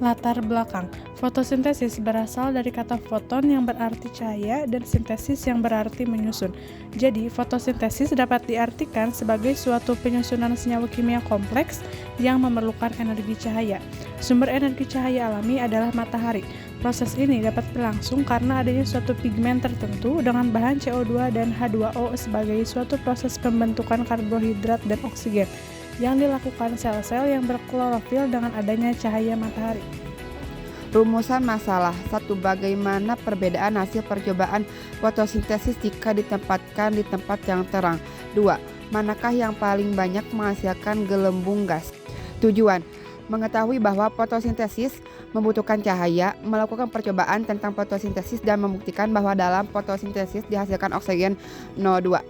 Latar belakang. Fotosintesis berasal dari kata foton yang berarti cahaya dan sintesis yang berarti menyusun. Jadi, fotosintesis dapat diartikan sebagai suatu penyusunan senyawa kimia kompleks yang memerlukan energi cahaya. Sumber energi cahaya alami adalah matahari. Proses ini dapat berlangsung karena adanya suatu pigmen tertentu dengan bahan CO2 dan H2O sebagai suatu proses pembentukan karbohidrat dan oksigen yang dilakukan sel-sel yang berklorofil dengan adanya cahaya matahari. Rumusan masalah 1. Bagaimana perbedaan hasil percobaan fotosintesis jika ditempatkan di tempat yang terang? 2. Manakah yang paling banyak menghasilkan gelembung gas? Tujuan: mengetahui bahwa fotosintesis membutuhkan cahaya, melakukan percobaan tentang fotosintesis dan membuktikan bahwa dalam fotosintesis dihasilkan oksigen NO2.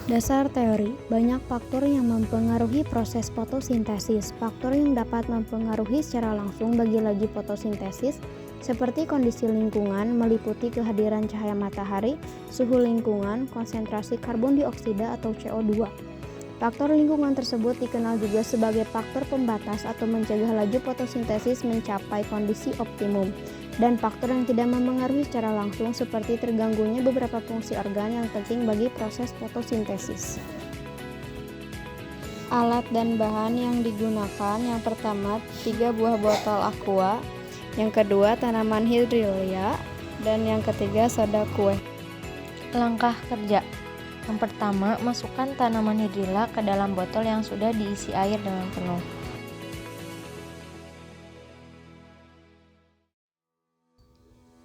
Dasar teori, banyak faktor yang mempengaruhi proses fotosintesis. Faktor yang dapat mempengaruhi secara langsung bagi fotosintesis seperti kondisi lingkungan meliputi kehadiran cahaya matahari, suhu lingkungan, konsentrasi karbon dioksida atau CO2. Faktor lingkungan tersebut dikenal juga sebagai faktor pembatas atau mencegah laju fotosintesis mencapai kondisi optimum. Dan faktor yang tidak mempengaruhi secara langsung seperti terganggunya beberapa fungsi organ yang penting bagi proses fotosintesis. Alat dan bahan yang digunakan: yang pertama 3 buah botol aqua, yang kedua tanaman hidrilla, dan yang ketiga soda kue. Langkah kerja: yang pertama, masukkan tanaman hidrilla ke dalam botol yang sudah diisi air dengan penuh.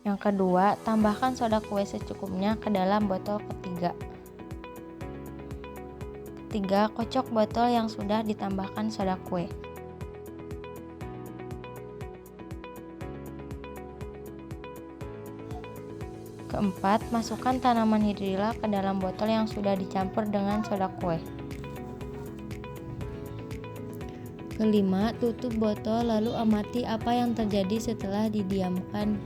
Yang kedua, tambahkan soda kue secukupnya ke dalam botol ketiga. Ketiga, kocok botol yang sudah ditambahkan soda kue. Keempat, masukkan tanaman hidrilla ke dalam botol yang sudah dicampur dengan soda kue. Kelima, tutup botol lalu amati apa yang terjadi setelah didiamkan.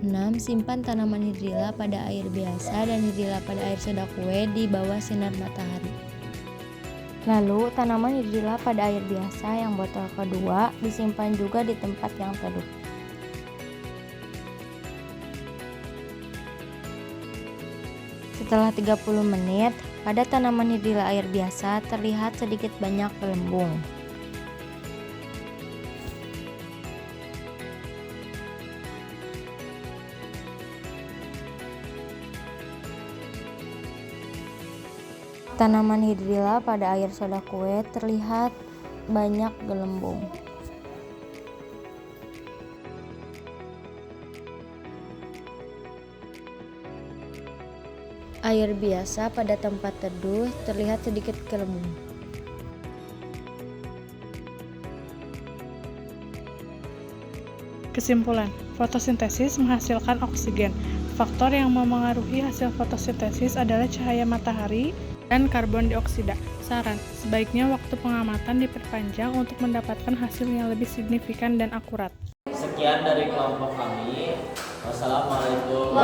6. Simpan tanaman hidrilla pada air biasa dan hidrilla pada air soda kue di bawah sinar matahari. Lalu, tanaman hidrilla pada air biasa yang botol kedua disimpan juga di tempat yang teduh. Setelah 30 menit, pada tanaman hidrilla air biasa terlihat sedikit banyak gelembung. Tanaman hidrilla pada air soda kue terlihat banyak gelembung. Air biasa pada tempat teduh terlihat sedikit gelembung. Kesimpulan, fotosintesis menghasilkan oksigen. Faktor yang memengaruhi hasil fotosintesis adalah cahaya matahari dan karbon dioksida. Saran, sebaiknya waktu pengamatan diperpanjang untuk mendapatkan hasil yang lebih signifikan dan akurat. Sekian dari kelompok kami. Wassalamualaikum.